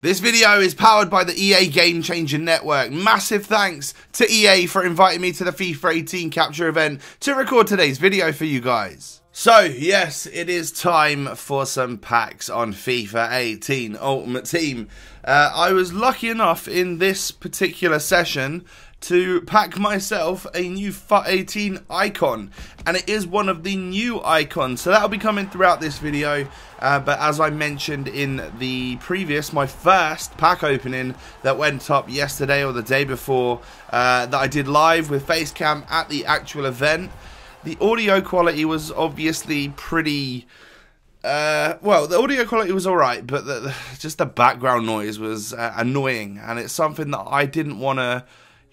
This video is powered by the EA Game Changer Network. Massive thanks to EA for inviting me to the FIFA 18 capture event to record today's video for you guys. So, yes, it is time for some packs on FIFA 18 Ultimate Team. I was lucky enough in this particular session to pack myself a new FIFA 18 icon, and it is one of the new icons, so that'll be coming throughout this video. But as I mentioned in the previous, my first pack opening that went up yesterday or the day before, that I did live with Facecam at the actual event, the audio quality was obviously pretty well, the audio quality was alright, but just the background noise was annoying, and it's something that I didn't want to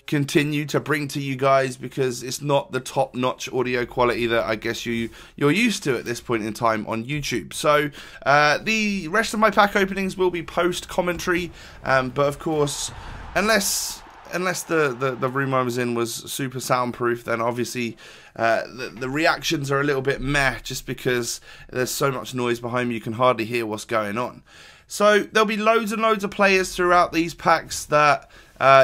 continue to bring to you guys because it's not the top-notch audio quality that I guess you're used to at this point in time on YouTube. So the rest of my pack openings will be post-commentary, but of course, unless the room I was in was super soundproof, then obviously the reactions are a little bit meh, just because there's so much noise behind me you can hardly hear what's going on. So there'll be loads and loads of players throughout these packs that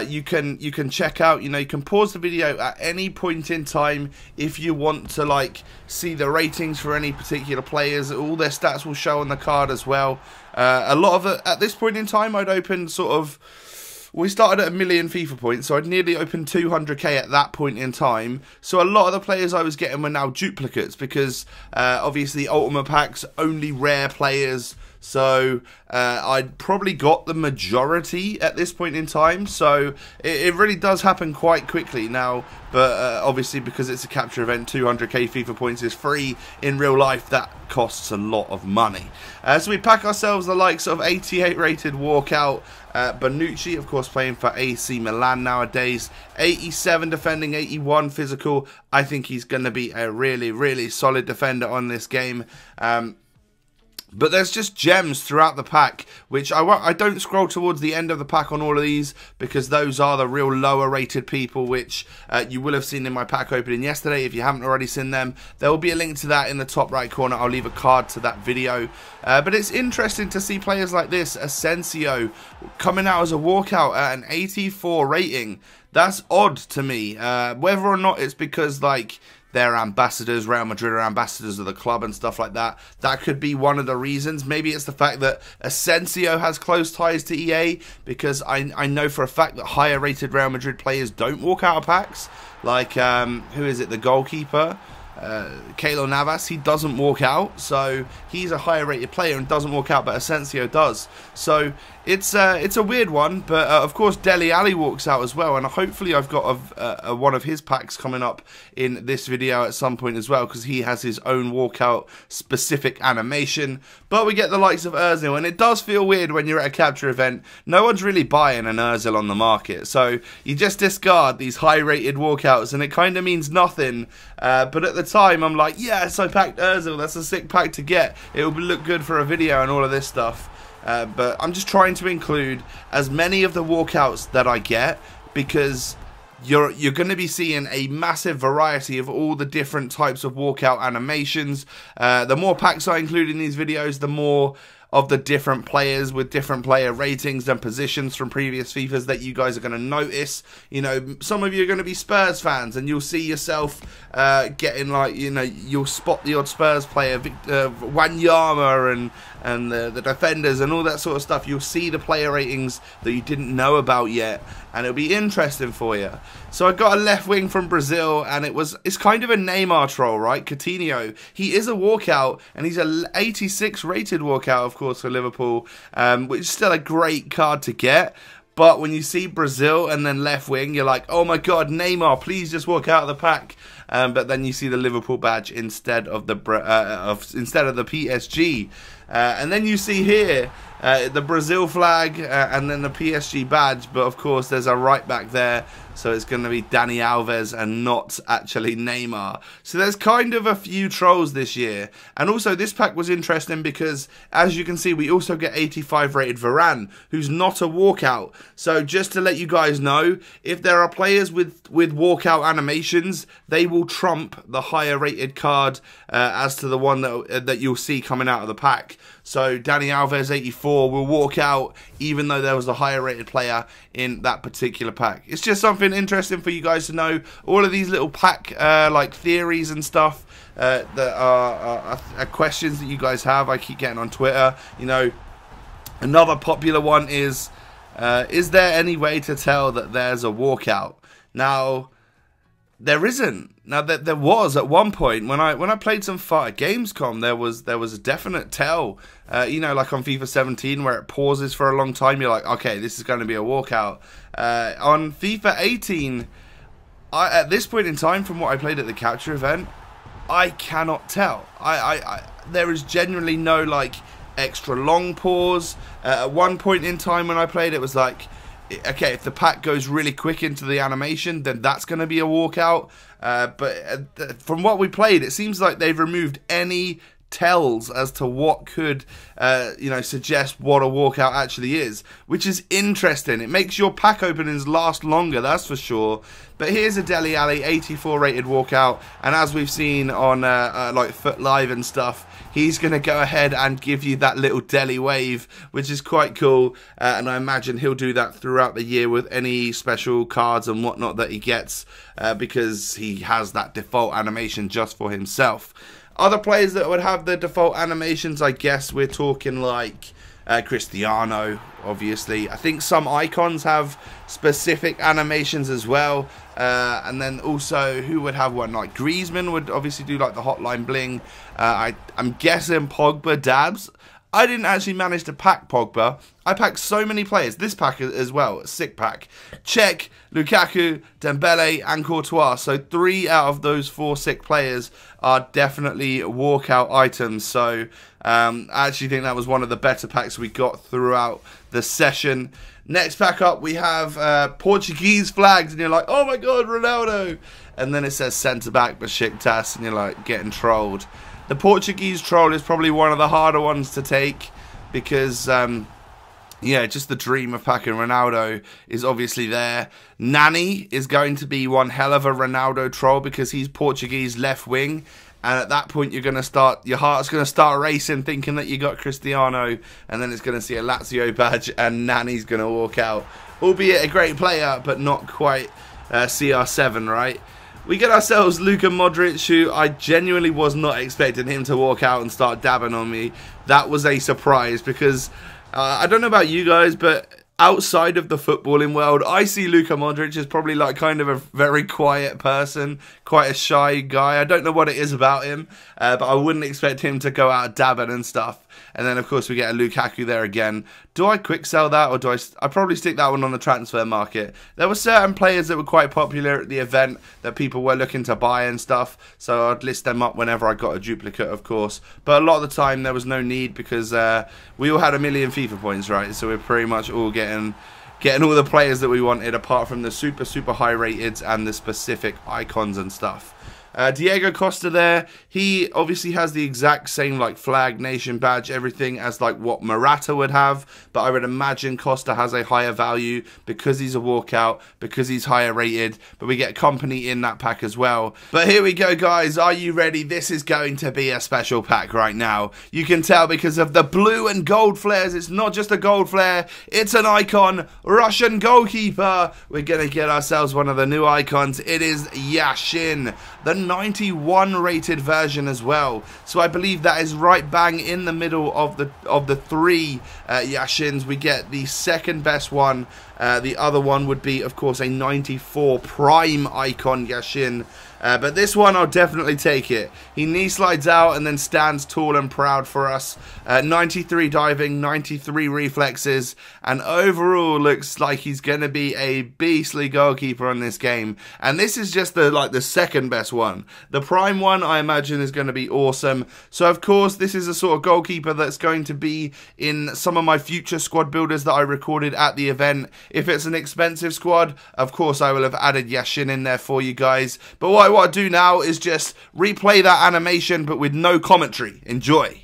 you can check out. You know, you can pause the video at any point in time if you want to like see the ratings for any particular players. All their stats will show on the card as well. A lot of it at this point in time, I'd opened sort of. We started at 1 million FIFA points, so I'd nearly opened 200k at that point in time. So a lot of the players I was getting were now duplicates because obviously Ultimate Packs only rare players. So I'd probably got the majority at this point in time. So it really does happen quite quickly now. But obviously because it's a capture event, 200k FIFA points is free. In real life, that costs a lot of money. So we pack ourselves the likes of 88 rated Walkout. Bonucci, of course, playing for AC Milan nowadays. 87 defending, 81 physical. I think he's going to be a really, really solid defender on this game. But there's just gems throughout the pack, which I don't scroll towards the end of the pack on all of these, because those are the real lower rated people, which you will have seen in my pack opening yesterday. If you haven't already seen them, there will be a link to that in the top right corner. I'll leave a card to that video. But it's interesting to see players like this, Asensio, coming out as a walkout at an 84 rating. That's odd to me, whether or not it's because like they're ambassadors, Real Madrid are ambassadors of the club and stuff like that. That could be one of the reasons. Maybe it's the fact that Asensio has close ties to EA, because I know for a fact that higher rated Real Madrid players don't walk out of packs. Like, who is it, the goalkeeper? Keylor Navas, he doesn't walk out, so he's a higher rated player and doesn't walk out, but Asensio does. So it's a weird one, but of course Dele Alli walks out as well, and hopefully I've got one of his packs coming up in this video at some point as well, because he has his own walkout specific animation. But we get the likes of Ozil, and it does feel weird when you're at a capture event. No one's really buying an Ozil on the market, so you just discard these high rated walkouts, and it kind of means nothing. But at the time I'm like, yes, I packed Ozil, that's a sick pack to get, it will look good for a video and all of this stuff. But I'm just trying to include as many of the walkouts that I get, because you're going to be seeing a massive variety of all the different types of walkout animations. The more packs I include in these videos, the more of the different players with different player ratings and positions from previous FIFAs that you guys are going to notice. You know, some of you are going to be Spurs fans, and you'll see yourself getting, like, you know, you'll spot the odd Spurs player, Wanyama and the defenders and all that sort of stuff. You'll see the player ratings that you didn't know about yet, and it'll be interesting for you. So I got a left wing from Brazil, and it's kind of a Neymar troll, right? Coutinho. He is a walkout, and he's a 86 rated walkout, of course, for Liverpool, which is still a great card to get. But when you see Brazil and then left wing, you're like, oh my god, Neymar, please just walk out of the pack. But then you see the Liverpool badge instead of the PSG. And then you see here the Brazil flag and then the PSG badge, but of course there's a right back there, so it's going to be Dani Alves and not actually Neymar. So there's kind of a few trolls this year. And also this pack was interesting because, as you can see, we also get 85 rated Varane, who's not a walkout. So just to let you guys know, if there are players with walkout animations, they will trump the higher rated card as to the one that you'll see coming out of the pack. pack. So Dani Alves 84 will walk out even though there was a higher rated player in that particular pack. It's just something interesting for you guys to know. All of these little pack like theories and stuff that are questions that you guys have. I keep getting on Twitter. You know, another popular one is there any way to tell that there's a walkout? Now, there isn't. Now, there was at one point when I played some far at Gamescom. There was a definite tell. You know, like on FIFA 17 where it pauses for a long time. You're like, okay, this is going to be a walkout. On FIFA 18, at this point in time, from what I played at the capture event, I cannot tell. There is genuinely no like extra long pause. At one point in time when I played, it was like, okay, if the pack goes really quick into the animation, then that's going to be a walkout. But from what we played, it seems like they've removed any tells as to what could, you know, suggest what a walkout actually is, which is interesting. It makes your pack openings last longer, that's for sure. But here's a Dele Alli 84 rated walkout, and as we've seen on like Foot Live and stuff, he's going to go ahead and give you that little Dele wave, which is quite cool. And I imagine he'll do that throughout the year with any special cards and whatnot that he gets, because he has that default animation just for himself. Other players that would have the default animations, I guess we're talking like Cristiano, obviously. I think some icons have specific animations as well. And then also, who would have one? Like Griezmann would obviously do like the hotline bling. I'm guessing Pogba dabs. I didn't actually manage to pack Pogba. I packed so many players. This pack as well, sick pack. Cech, Lukaku, Dembele, and Courtois. So 3 out of those 4 sick players are definitely walkout items. So I actually think that was one of the better packs we got throughout the session. Next pack up, we have Portuguese flags, and you're like, oh my god, Ronaldo. And then it says centre-back Besiktas, and you're like, getting trolled. The Portuguese troll is probably one of the harder ones to take because, yeah, just the dream of packing Ronaldo is obviously there. Nani is going to be one hell of a Ronaldo troll because he's Portuguese left wing. And at that point, you're going to start, your heart's going to start racing thinking that you got Cristiano. And then it's going to see a Lazio badge and Nani's going to walk out. Albeit a great player, but not quite CR7, right? We get ourselves Luka Modric, who I genuinely was not expecting him to walk out and start dabbing on me. That was a surprise because I don't know about you guys, but outside of the footballing world, I see Luka Modric as probably like kind of a very quiet person, quite a shy guy. I don't know what it is about him, but I wouldn't expect him to go out dabbing and stuff. And then, of course, we get a Lukaku there again. Do I quick sell that, or do I probably stick that one on the transfer market? There were certain players that were quite popular at the event that people were looking to buy and stuff, so I'd list them up whenever I got a duplicate, of course. But a lot of the time, there was no need because we all had 1 million FIFA points, right? So we're pretty much all getting all the players that we wanted, apart from the super high rated and the specific icons and stuff. Diego Costa there, he obviously has the exact same like flag, nation badge, everything as like what Morata would have, but I would imagine Costa has a higher value because he's a walkout, because he's higher rated, but we get company in that pack as well. But here we go, guys, are you ready? This is going to be a special pack right now. You can tell because of the blue and gold flares, it's not just a gold flare, it's an icon, Russian goalkeeper. We're going to get ourselves one of the new icons. It is Yashin, the 91 rated version as well, so I believe that is right bang in the middle of the 3 Yashins. We get the second best one. The other one would be, of course, a 94 prime icon Yashin. But this one, I'll definitely take it. He knee slides out and then stands tall and proud for us. 93 diving, 93 reflexes, and overall looks like he's going to be a beastly goalkeeper on this game. And this is just the second best one. The prime one, I imagine, is going to be awesome. So, of course, this is a sort of goalkeeper that's going to be in some of my future squad builders that I recorded at the event. If it's an expensive squad, of course, I will have added Yashin in there for you guys. But what I want to do now is just replay that animation, but with no commentary. Enjoy.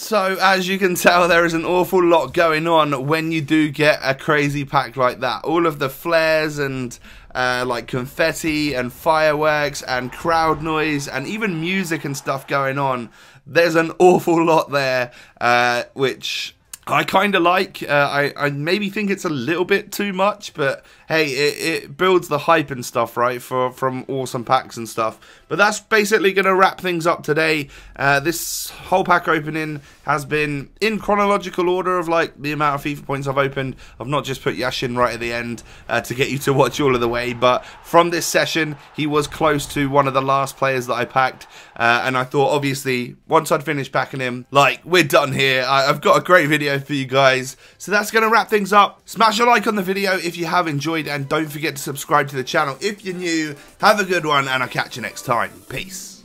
So, as you can tell, there is an awful lot going on when you do get a crazy pack like that. All of the flares and like confetti and fireworks and crowd noise and even music and stuff going on. There's an awful lot there, which I kind of like. I maybe think it's a little bit too much, but hey, it builds the hype and stuff, right, from awesome packs and stuff. But that's basically going to wrap things up today. This whole pack opening has been in chronological order of like the amount of FIFA points I've opened. I've not just put Yashin right at the end to get you to watch all of the way, but from this session, he was close to one of the last players that I packed. And I thought, obviously, once I'd finished packing him, like, we're done here. I've got a great video for you guys. So that's going to wrap things up. Smash a like on the video if you have enjoyed, and don't forget to subscribe to the channel if you're new. Have a good one, and I'll catch you next time. Peace.